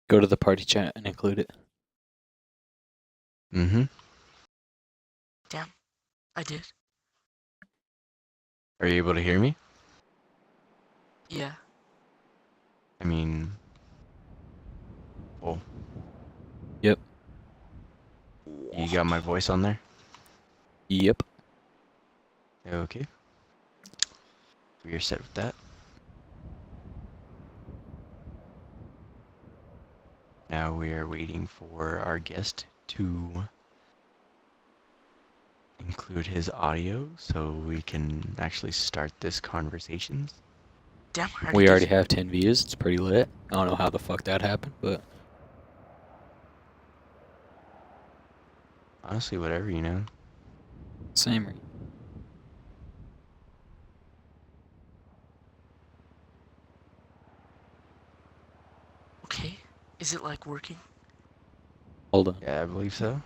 Go to the party chat and include it. Mm-hmm. Damn, I did. Are you able to hear me? Yeah. I mean... Oh. Yep. You got my voice on there? Yep. Okay. We are set with that. Now we are waiting for our guest to include his audio so we can actually start this conversation. Damn, I We already did. have 10 views. It's pretty lit. I don't know how the fuck that happened, but Honestly, whatever, you know. same. Okay. Is it like working? Hold on. Yeah, I believe so.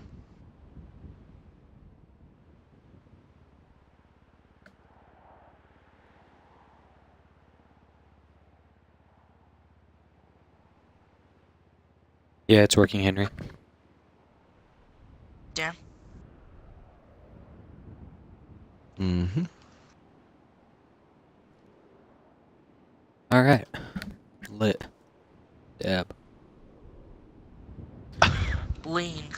Yeah, it's working, Henry. Damn. Mm-hmm. Alright. Lit. Dab. Bling.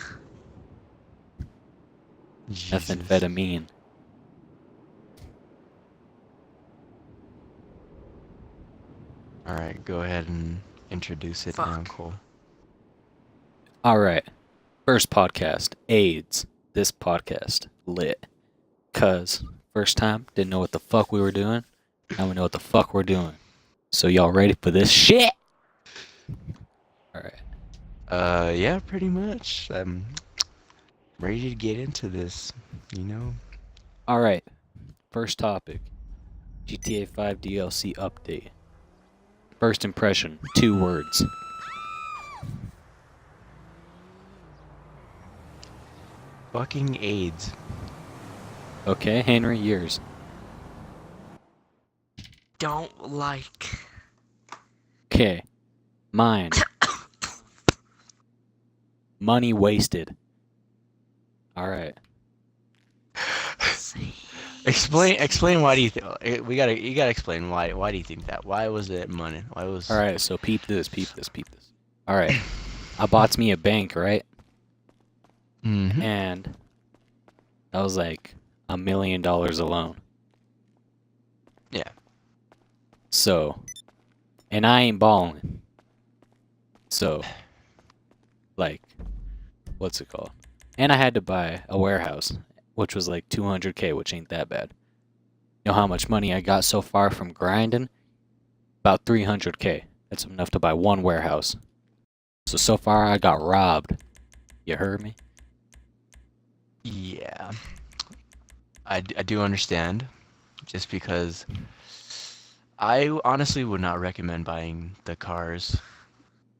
Methamphetamine. Alright, go ahead and introduce it now, Fuck. Cole. Alright. First podcast. AIDS. This podcast. Lit. Cuz, first time, didn't know what the fuck we were doing. Now we know what the fuck we're doing. So y'all ready for this shit? Alright. Yeah, pretty much. I'm ready to get into this, you know? Alright. First topic. GTA 5 DLC update. First impression. 2 words. Fucking AIDS. Okay, Henry, yours. Don't like. Okay. Mine. Money wasted. Alright. Explain why do you think you gotta explain why do you think that? Why was it money? Why was Alright, so peep this. Alright. I bought me a bank, right? Mm-hmm. And that was like $1 million alone. Yeah. So, and I ain't balling. So, like, what's it called? And I had to buy a warehouse, which was like 200K, which ain't that bad. You know how much money I got so far from grinding? About 300K. That's enough to buy one warehouse. So far I got robbed. You heard me? Yeah. I do understand, just because I honestly would not recommend buying the cars,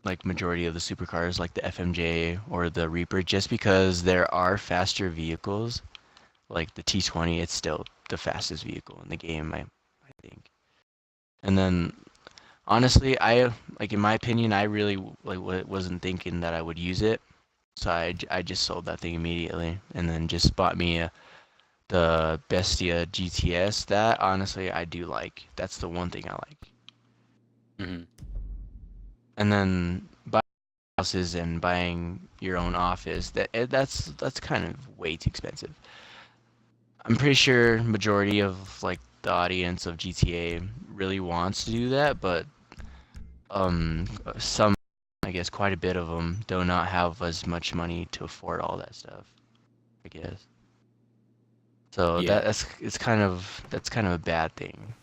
like majority of the supercars, like the FMJ or the Reaper, just because there are faster vehicles, like the T20. It's still the fastest vehicle in the game, I think. And then, honestly, in my opinion, I really wasn't thinking that I would use it, so I just sold that thing immediately, and then just bought me the Bestia GTS. That honestly I do like. That's the one thing I like. Mm-hmm. And then buying houses and buying your own office, that's kind of way too expensive. I'm pretty sure majority of like the audience of GTA really wants to do that, but some, I guess quite a bit of them do not have as much money to afford all that stuff, I guess. So Yeah. that's kind of a bad thing,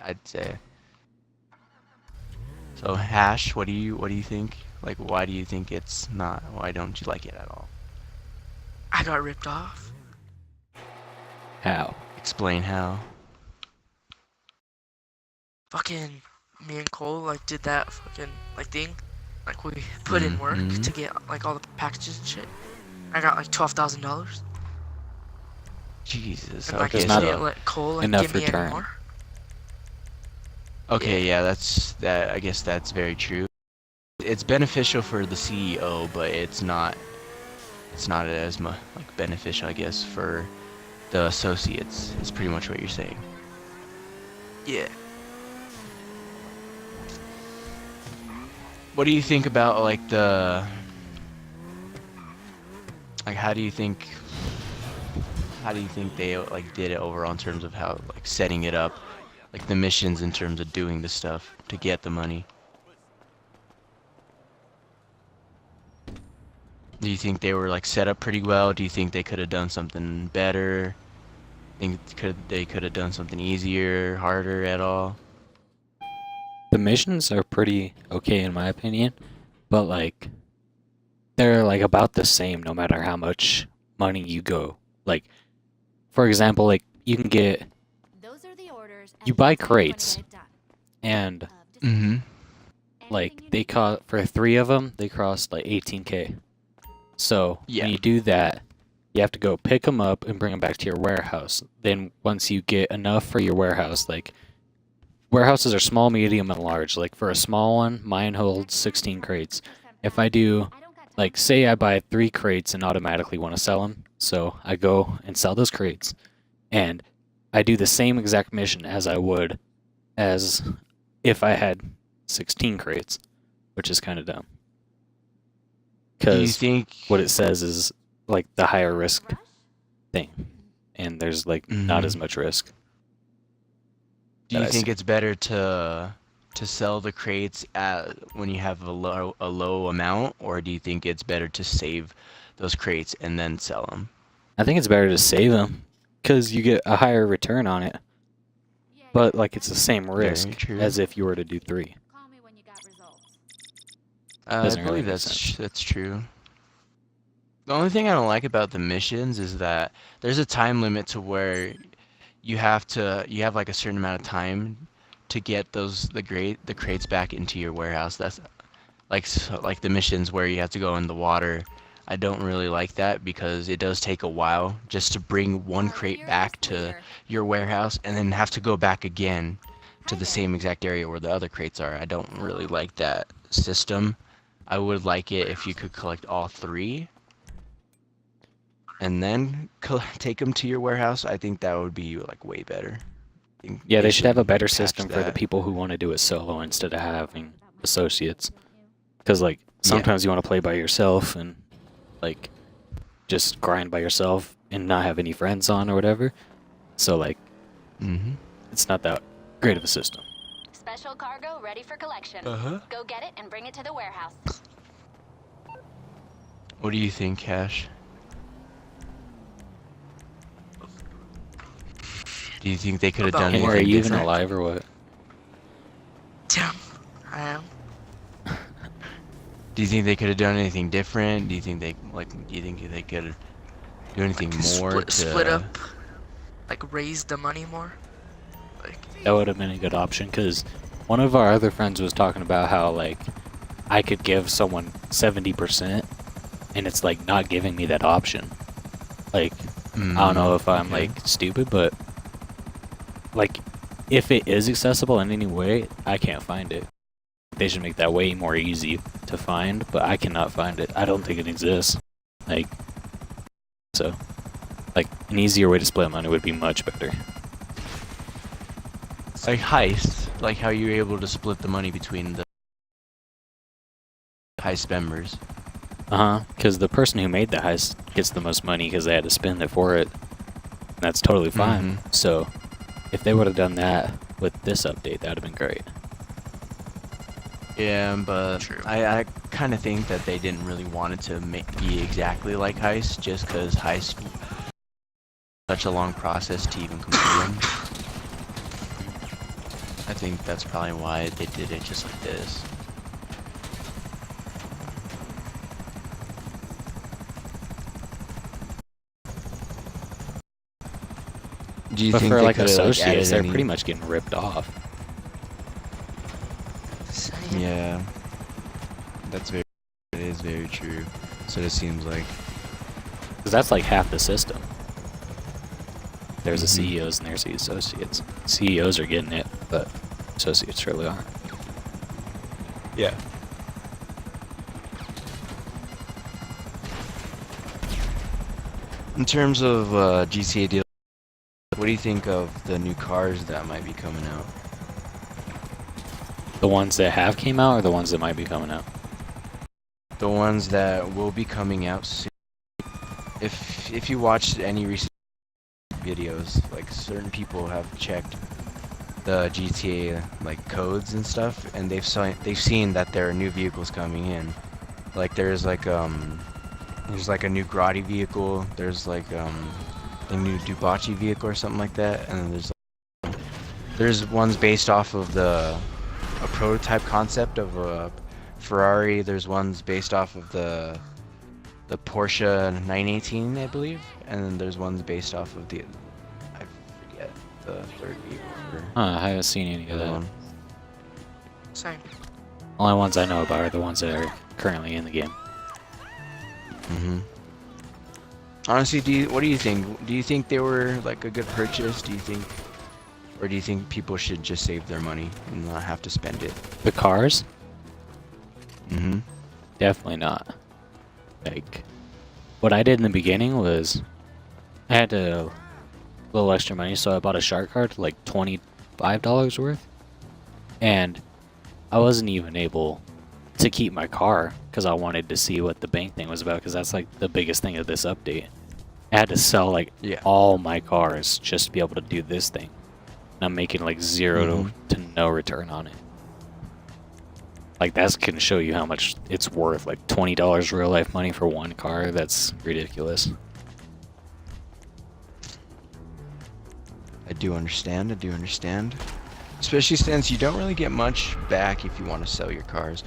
I'd say. So Hash, what do you think? Like, why do you think it's not? Why don't you like it at all? I got ripped off. How? Explain how. Fucking me and Cole like did that fucking like thing. Like we put in work Mhm. to get like all the packages and shit. I got like $12,000. Jesus. And like Okay, I not didn't so let Cole like enough give me return. any more. okay, yeah, that's that. I guess that's very true. it's beneficial for the CEO, but it's not as much like beneficial, I guess, for the associates. Is pretty much what you're saying. Yeah. What do you think about like how do you think they like did it overall in terms of how like setting it up, like the missions in terms of doing the stuff to get the money? Do you think they were like set up pretty well? Do you think they could have done something better? Think they could have done something easier, harder at all? The missions are pretty okay in my opinion, but like they're like about the same no matter how much money you go. Like for example, like you can get Those are the orders. You buy crates. and Mm-hmm. like they cost for 3 of them, they cost like 18K. So Yeah. when you do that, you have to go pick them up and bring them back to your warehouse. Then once you get enough for your warehouse, like warehouses are small, medium, and large. Like for a small one, mine holds 16 crates. If I do, like say I buy 3 crates and automatically want to sell them, so I go and sell those crates, and I do the same exact mission as I would as if I had 16 crates, which is kind of dumb. Do you Because think what it says is like the higher risk thing, and there's like not Mhm. as much risk. Do you that I think see. it's better to sell the crates at when you have a low amount, or do you think it's better to save those crates and then sell them? I think it's better to save them because you get a higher return on it, but like it's the same risk true. as if you were to do 3. Call me when you got results. I Doesn't really believe make that's sense. that's true. The only thing I don't like about the missions is that there's a time limit to where you have like a certain amount of time to get the crates back into your warehouse. That's like the missions where you have to go in the water. I don't really like that because it does take a while just to bring one crate back to your warehouse and then have to go back again to the same exact area where the other crates are. I don't really like that system. I would like it if you could collect all 3 and then take them to your warehouse. I think that would be like way better. I think Yeah, they should have a better patch system for the that. people who want to do it solo instead of having associates. Because like Yeah. sometimes you want to play by yourself and like just grind by yourself and not have any friends on or whatever. So like Mm-hmm. it's not that great of a system. Special cargo ready for collection. Uh-huh. Go get it and bring it to the warehouse. What do you think, Cash? Do you think they could have About done Henry, what? are anything you even different? alive or what? Damn. I am. Do you think they could have done anything different? Do you think they could do anything more Split up. Like raise the money more. Like That would have been a good option because one of our other friends was talking about how like I could give someone 70% and it's like not giving me that option. Like I don't know if I'm okay. like stupid, but like if it is accessible in any way, I can't find it. They should make that way more easy to find, but I cannot find it. I don't think it exists. Like so like an easier way to split money would be much better. Like heist, like how you were able to split the money between the heist members. Because the person who made the heist gets the most money because they had to spend it for it. And that's totally fine. So, if they would have done that with this update, that would have been great. Yeah, but True. I kind of think that they didn't really want it to be exactly like heist, just because heist such a long process to even complete them. I think that's probably why they did it just like this. Do you But think for they like coulda, associates, added they're any- pretty much getting ripped off. same. Yeah, it is very true. So it seems like. Because that's like half the system. There's the Mhm. CEOs and there's the associates. CEOs are getting it, but associates really aren't. Yeah. In terms of GTA deal, what do you think of the new cars that might be coming out? The ones that have came out or the ones that might be coming out? The ones that will be coming out soon. If you watched any recent videos, like certain people have checked the GTA like codes and stuff, and they've seen that there are new vehicles coming in. Like there's like a new Grotti vehicle. There's like a new Dubachi vehicle or something like that, and then there's ones based off of a prototype concept of a Ferrari. There's ones based off of the Porsche 918, I believe, and then there's ones based off of I forget the third vehicle. I haven't seen any The of other that. one. Same. Only ones I know about are the ones that are currently in the game. Honestly, what do you think? Do you think they were like a good purchase? Do you think people should just save their money and not have to spend it? The cars? Mm-hmm. Definitely not. Like, what I did in the beginning was I had a little extra money, so I bought a shark card, like $25 worth. And I wasn't even able to keep my car because I wanted to see what the bank thing was about, because that's like the biggest thing of this update. I had to sell like Yeah. all my cars just to be able to do this thing. And I'm making like 0 to no return on it. Like that can show you how much it's worth. Like $20 real life money for one car. That's ridiculous. I do understand. Especially since you don't really get much back if you want to sell your cars.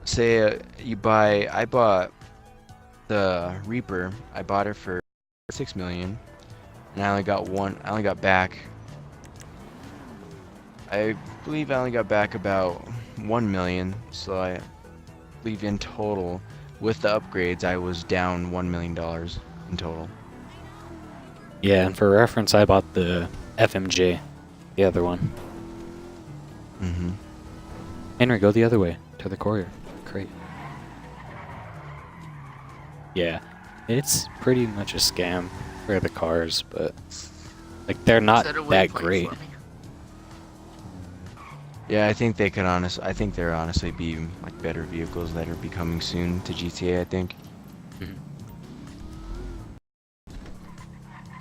Say I bought the Reaper. I bought it for 6 million, and I only got back. I believe I only got back about 1 million. So I believe in total, with the upgrades, I was down $1 million in total. Yeah, and for reference, I bought the FMJ, the other one. Mm-hmm. Henry, go the other way to the courier crate. Yeah, it's pretty much a scam for the cars, but like they're not Said it wouldn't that play great. for me. Yeah, I think there honestly be like better vehicles that are becoming soon to GTA, I think. Mhm.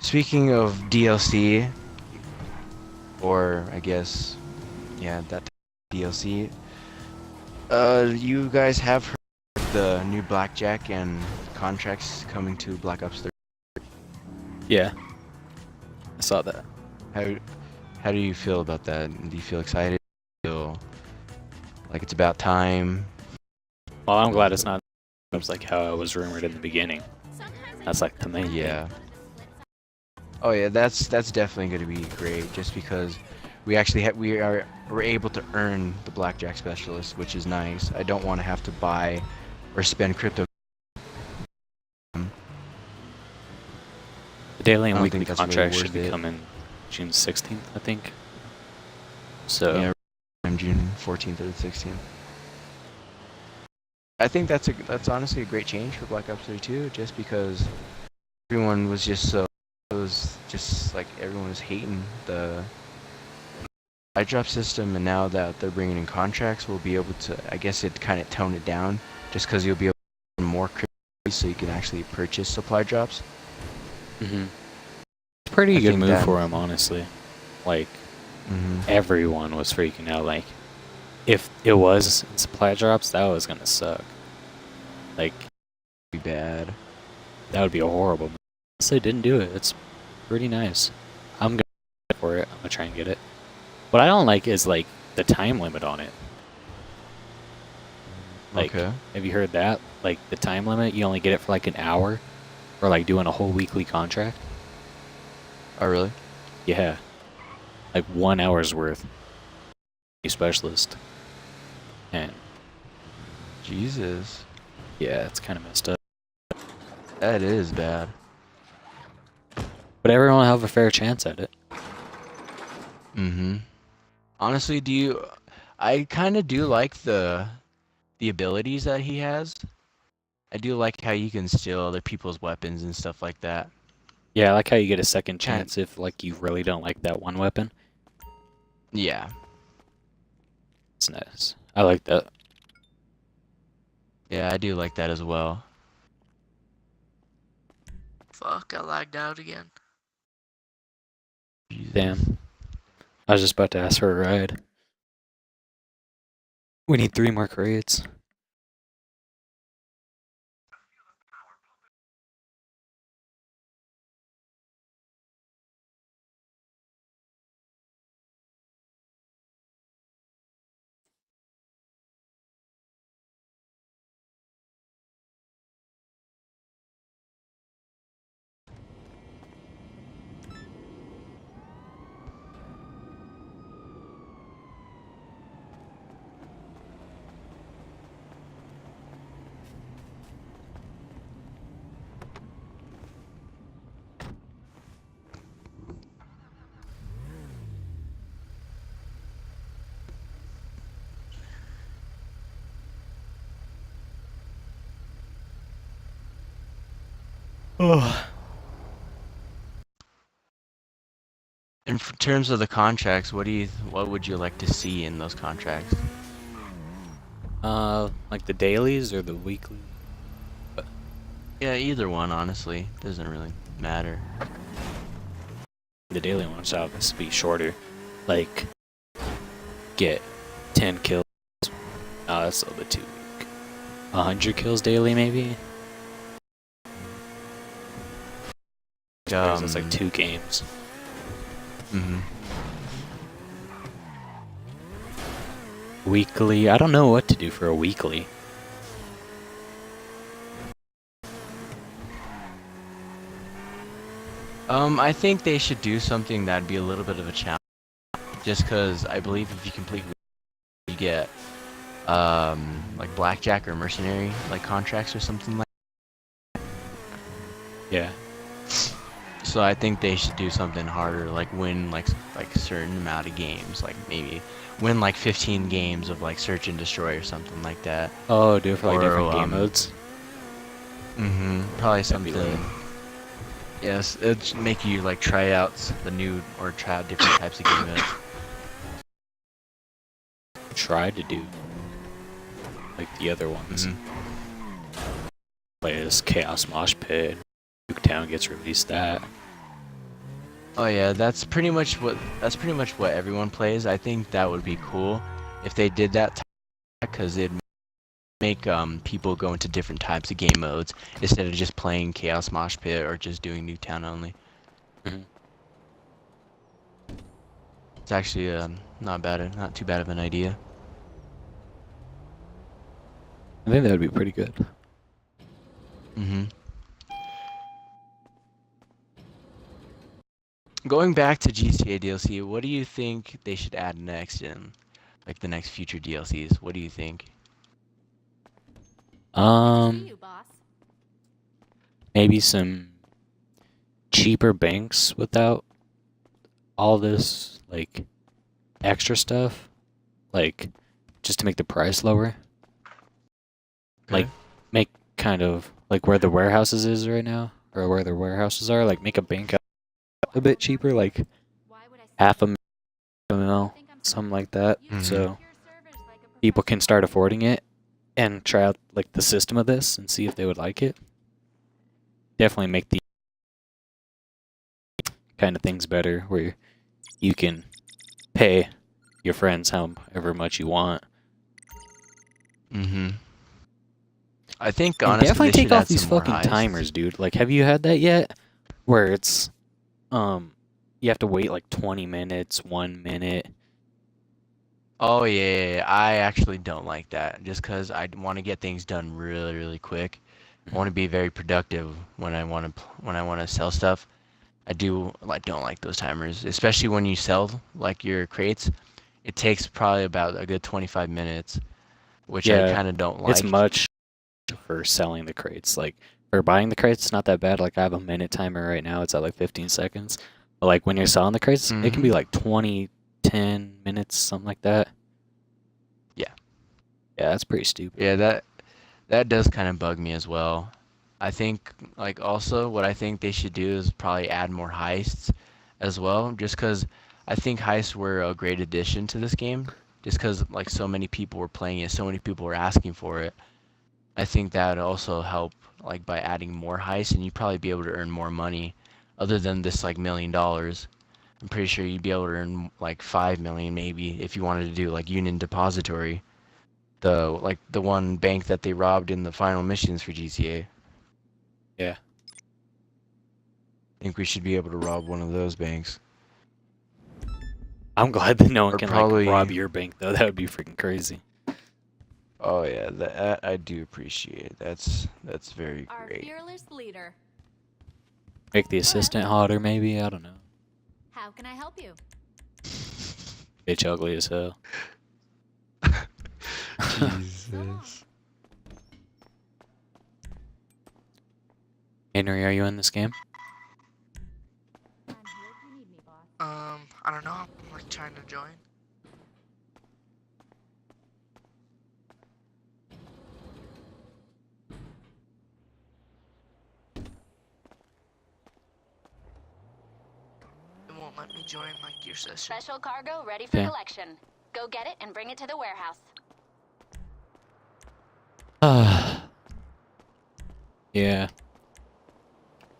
Speaking of DLC, or I guess, yeah, that DLC. You guys have heard of the new Blackjack and contracts coming to Black Ops 3. Yeah, I saw that. How do you feel about that? Do you feel excited? Feel like it's about time? Well, I'm glad it's not like how it was rumored in the beginning. That's like the main thing. Yeah. Oh yeah, that's definitely going to be great. Just because we actually we're able to earn the Blackjack Specialist, which is nice. I don't want to have to buy or spend crypto. The daily and I don't weekly think that's really contracts should worth be it. coming June 16th, I think. So Yeah, I'm June 14th or the 16th. I think that's honestly a great change for Black Ops 3 too, just because everyone was just like everyone was hating the iDrop system, and now that they're bringing in contracts, we'll be able to, I guess it kind of tone it down, just because you'll be able to earn more crypto so you can actually purchase supply drops. it's a pretty I good think move that- for him, honestly. Like Mm-hmm. everyone was freaking out. Like if it was supply drops, that was gonna suck. Like Be bad. that would be a horrible move. Unless they didn't do it, it's pretty nice. I'm gonna go for it. I'm gonna try and get it. What I don't like is like the time limit on it. Like, Okay. have you heard that? Like the time limit, you only get it for like an hour, or like doing a whole weekly contract. Oh really? Yeah, like 1 hour's worth. A specialist, and Jesus. yeah, it's kind of messed up. That is bad. But everyone will have a fair chance at it. Mm-hmm. Honestly, I kind of do like the abilities that he has. I do like how you can steal other people's weapons and stuff like that. Yeah, I like how you get a second Kind- chance if like you really don't like that one weapon. Yeah. It's nice. I like that. Yeah, I do like that as well. Fuck, I lagged out again. Damn. I was just about to ask for a ride. We need 3 more crates. Oh. In terms of the contracts, what would you like to see in those contracts? Like the dailies or the weekly? Yeah, either one, honestly. Doesn't really matter. The daily ones obviously be shorter. Like, get 10 kills. Oh, that's a little bit too weak. 100 kills daily, maybe? That's like 2 games. Mm-hmm. Weekly, I don't know what to do for a weekly. I think they should do something that'd be a little bit of a challenge. Just because I believe if you complete, you get like blackjack or mercenary like contracts or something like. Yeah. So I think they should do something harder, like win like a certain amount of games, like maybe win like 15 games of like search and destroy or something like that. Oh, do it for like Or, different game modes? Mm-hmm. Probably That'd be something. lit. Yes, it'd make you like try out the new or try out different types of game modes. Try to do like the other ones. Mhm. Play this Chaos Mosh Pit. Nuketown gets released that. Oh yeah, that's pretty much what everyone plays. I think that would be cool if they did that, because it'd make people go into different types of game modes instead of just playing Chaos Mosh Pit or just doing Nuketown only. Mhm. It's actually not too bad of an idea. I think that would be pretty good. Mm-hmm. Going back to GTA DLC, what do you think they should add next in, like the next future DLCs? What do you think? See you, boss. Maybe some cheaper banks without all this like extra stuff, like just to make the price lower. Like make kind of like where the warehouses is right now, or where the warehouses are. Like make a bank a bit cheaper, like Why would I say half a that? mil, Think I'm something like that, You Mhm. so secure servers like a people can professional. start affording it and try out like the system of this and see if they would like it. Definitely make the kind of things better where you can pay your friends however much you want. Mm-hmm. I think And honestly definitely they take should off add these some more fucking heists. timers, dude. Like, have you had that yet? Where it's you have to wait like 20 minutes, 1 minute. Oh yeah, I actually don't like that. Just because I want to get things done really, really quick. I want to be very productive when I want to sell stuff. I don't like those timers, especially when you sell like your crates. It takes probably about a good 25 minutes, which I Yeah, kind of don't like. It's much for selling the crates. Like for buying the crates, it's not that bad. Like I have a minute timer right now. It's at like 15 seconds. But like when you're selling the crates, it can be Mhm. like 20, 10 minutes, something like that. Yeah. Yeah, that's pretty stupid. Yeah, that does kind of bug me as well. I think like also what I think they should do is probably add more heists as well, just because I think heists were a great addition to this game, just because like so many people were playing it, so many people were asking for it. I think that would also help like by adding more heists, and you'd probably be able to earn more money, other than this like $1 million. I'm pretty sure you'd be able to earn like 5 million maybe if you wanted to do like Union Depository, the one bank that they robbed in the final missions for GTA. Yeah. I think we should be able to rob one of those banks. I'm glad that no one Or can probably- like rob your bank though. That would be freaking crazy. Oh yeah, that I do appreciate. That's very Our great. fearless leader. Make the assistant hotter, maybe. I don't know. How can I help you? Bitch, ugly as hell. So long. Jesus. Henry, are you in this game? I'm here if you need me, boss. I don't know. I'm like trying to join. It won't let me join like your session. Special cargo ready for Okay. collection. Go get it and bring it to the warehouse. Yeah.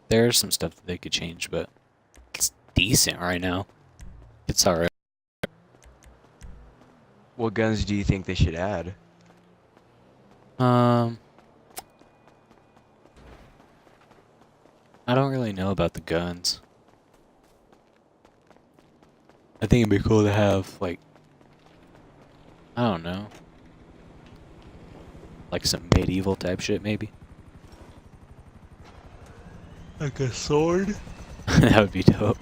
There's some stuff that they could change, but it's decent right now. It's alright. What guns do you think they should add? I don't really know about the guns. I think it'd be cool to have, like, I don't know. Like some medieval type shit, maybe. Like a sword? That would be dope.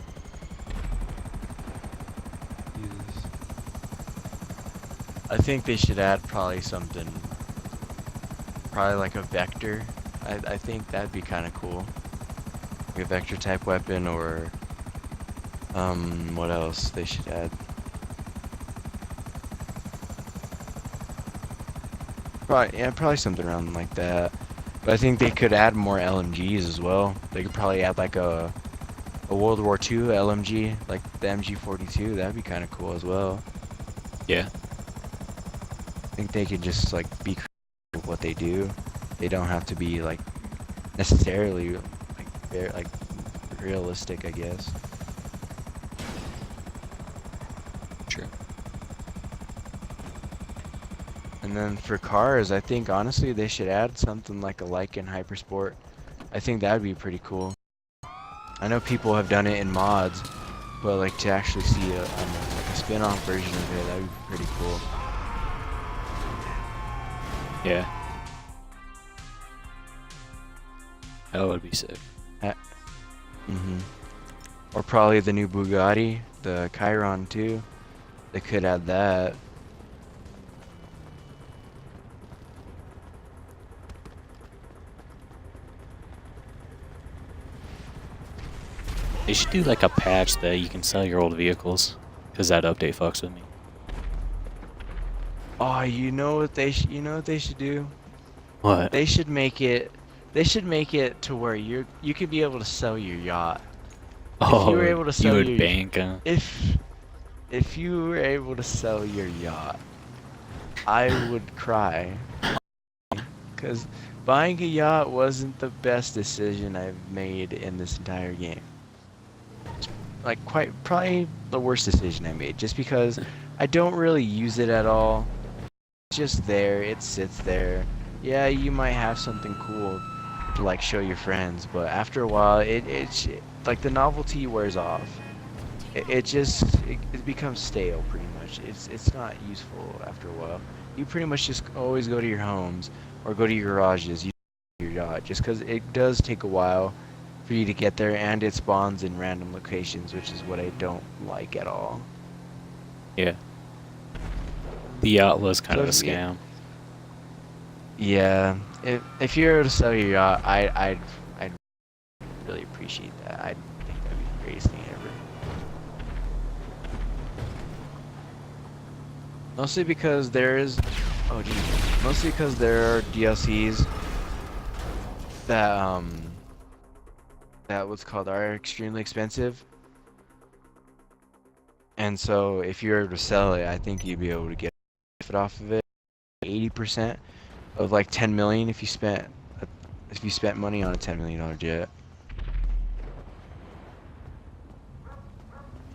I think they should add probably something. Probably like a vector. I think that'd be kind of cool. Like a vector type weapon, or what else they should add? Probably something around like that. But I think they could add more LMGs as well. They could probably add like a World War II LMG, like the MG42. That'd be kind of cool as well. Yeah. I think they could just like be creative with what they do. They don't have to be like necessarily like very like realistic, I guess. Sure. And then for cars, I think honestly they should add something like a Lycan Hypersport. I think that'd be pretty cool. I know people have done it in mods, but like to actually see like a spin-off version of it, that'd be pretty cool. Yeah. That would be sick. Or probably the new Bugatti, the Chiron too. They could add that. They should do like a patch that you can sell your old vehicles, because that update fucks with me. Oh, you know what they should do? What? They should make it to where you could be able to sell your yacht. Oh, you were able to sell would your- bank, huh? If you were able to sell your yacht, I would cry. Cuz buying a yacht wasn't the best decision I've made in this entire game. Like probably the worst decision I made, just because I don't really use it at all. It's just there, it sits there. Yeah, you might have something cool to like show your friends, but after a while it's like the novelty wears off. It becomes stale pretty much. It's not useful after a while. You pretty much just always go to your homes or go to your garages, use your yacht, just because it does take a while for you to get there, and it spawns in random locations, which is what I don't like at all. Yeah. The yacht was kind of a So, yeah. scam. Yeah, if you were to sell your yacht, I'd really appreciate that. I think that'd be the greatest thing ever. Mostly because there are DLCs that that what's called are extremely expensive. And so if you were to sell it, I think you'd be able to get profit off of it. 80% of like 10 million if you spent money on a $10 million jet.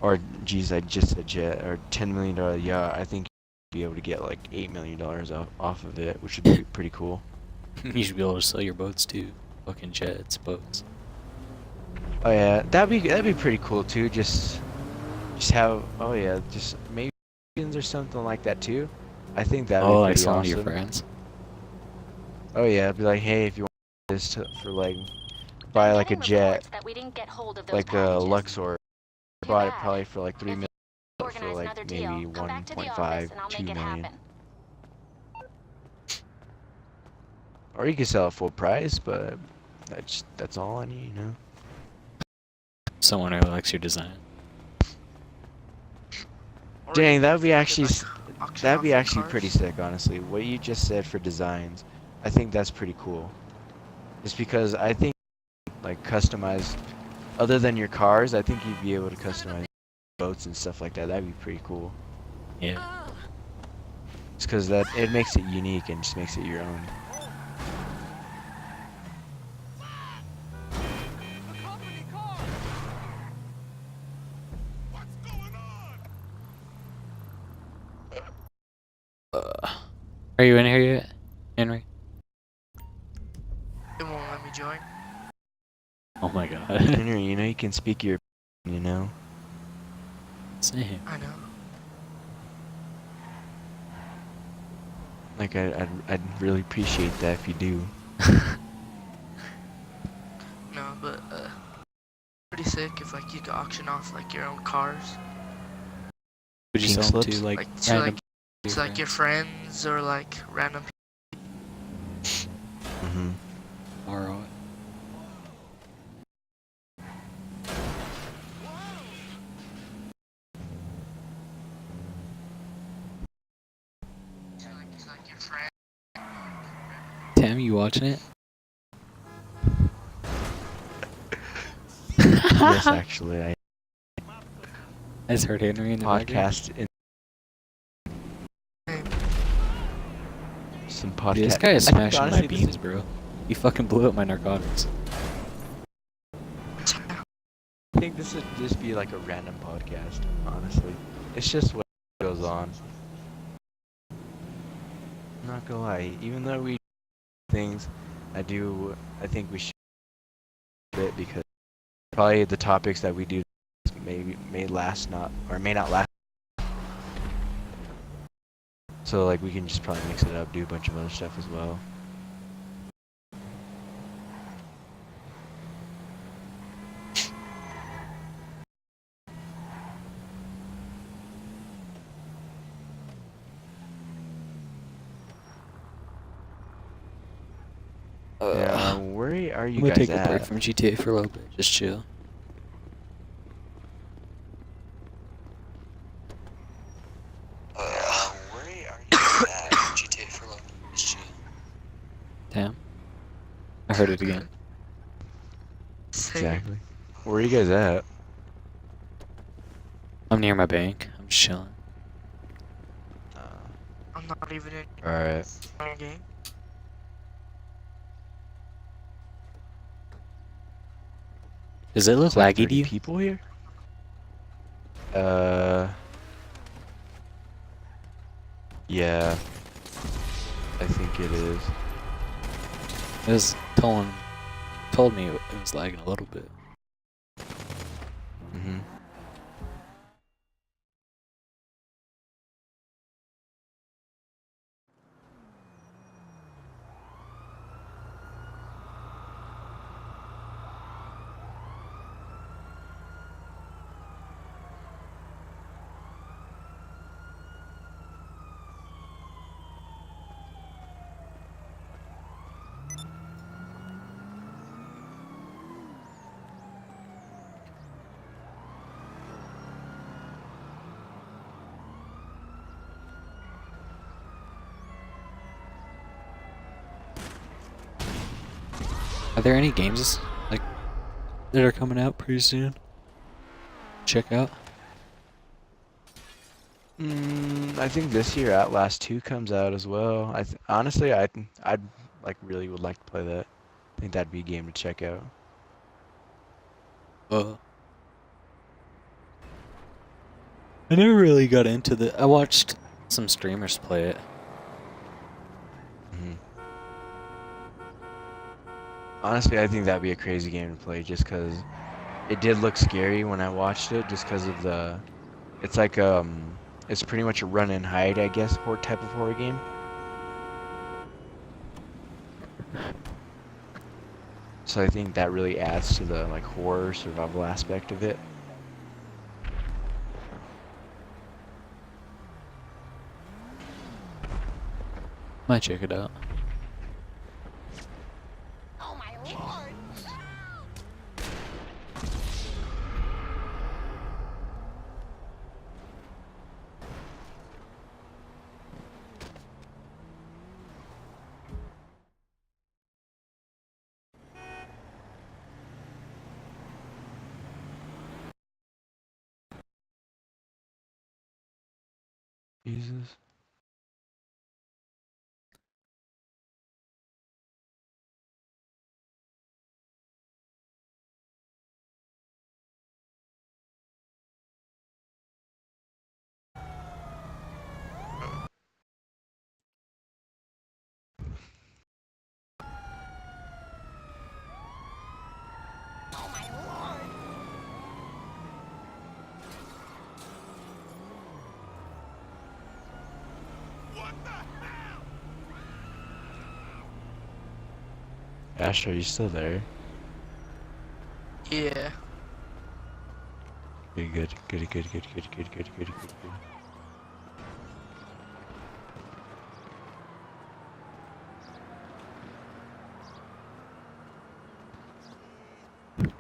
Or geez, I just said jet or $10 million yacht. I think you'd be able to get like $8 million off of it, which would be pretty cool. You should be able to sell your boats too. Fucking jets, boats. Oh yeah, that'd be pretty cool too. Just have just maybe or something like that too. I think that'd be Oh, like pretty selling to awesome. your friends. Oh yeah, be like, hey, if you want this for like buy I'm like a getting jet, reports that we didn't get hold of those like a packages. Luxor. I Too bought it bad. probably for like 3 If million, for Organize like another deal. maybe Come back to the 1.5, office and I'll 2 make it million. happen. Or you can sell it full price, but that's all I need, you know. Someone who likes your design. Or Dang, you that would be could, actually like, auction that'd off be your actually pretty cars. sick, honestly. What you just said for designs, I think that's pretty cool. Just because I think like customized, other than your cars, I think you'd be able to customize boats and stuff like that. That'd be pretty cool. Yeah. Just because that it makes it unique and just makes it your own. Are you in here yet, Henry? It won't let me join. Oh my god. Henry, you know you can speak your, you know. Same. I know. Like I'd really appreciate that if you do. No, but pretty sick if like you could auction off like your own cars. Would you Pink sell them to slips? like Like to random? like to like your friends or like random Mm-hmm. Or to like your friends. Tam, you watching it? Yes, actually, I I just heard Henry in the background. podcast in Hey, some Dude, podcast. this guy is I think smashing my honestly this beans, is- bro. He fucking blew up my narcotics. I think this would just be like a random podcast, honestly. It's just what goes on. I'm not gonna lie, even though we things, I think we should bit because probably the topics that we do may last not or may not last. So like we can just probably mix it up, do a bunch of other stuff as well. Yeah, where are I'm you gonna guys take a break at? from GTA for a little bit. Just chill. Where are you guys at? GTA for a little bit. Just chill. Damn. I heard it again. Say Exactly. Where are you guys at? I'm near my bank. I'm just chilling. I'm not even in Alright. your game. Does it look Is like laggy to 30 you? people here? Yeah. I think it is. It was told me it was lagging a little bit. Mm-hmm. Are there any games like that are coming out pretty soon? Check out. I think this year Outlast 2 comes out as well. Honestly, I'd like really would like to play that. I think that'd be a game to check out. I never really got into the. I watched some streamers play it. hmm Honestly, I think that'd be a crazy game to play just because it did look scary when I watched it, just because of the. It's like it's pretty much a run and hide, I guess, type of horror game. So I think that really adds to the like horror survival aspect of it. Might check it out. Oh my lord! Jesus. Oh my lord! Ash, are you still there? Yeah. Okay, good. Good.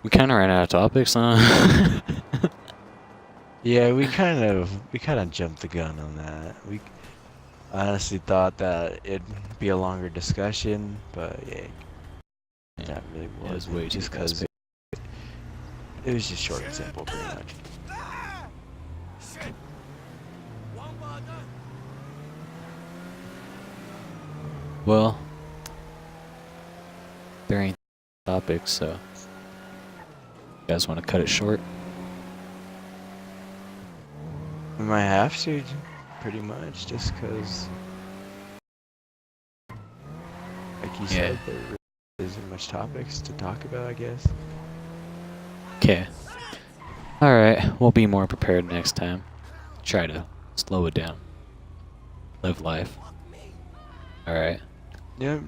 We kind of ran out of topics, huh? Yeah, we kind of jumped the gun on that. We honestly thought that it'd be a longer discussion, but yeah, that really It was wasn't. way too Just because it was just short and simple, pretty much. Well, there ain't topics, so you guys want to cut it short? We might have to, pretty much, just because, like you said, there really isn't much topics to talk about, I guess. Okay. Alright, we'll be more prepared next time. Try to slow it down. Live life. Alright. Yeah,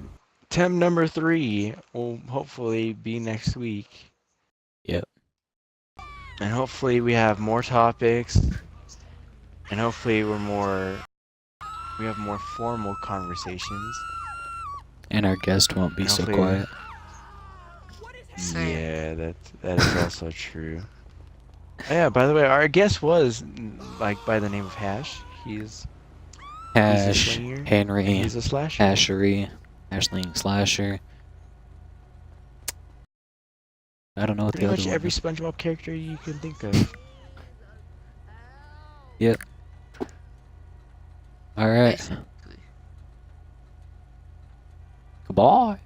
Tem number 3 will hopefully be next week. Yep. And hopefully we have more topics. And hopefully we have more formal conversations. And our guest won't be And so hopefully- quiet. Same. Yeah, that is also true. Oh, yeah, by the way, our guest was like by the name of Hash. He's a Ash, slinger, and Henry, he's a slasher. Ashery, Ashling Slasher. I don't know what Pretty the other much one every is. SpongeBob character you can think of. Yep. Alright. Basically. Goodbye.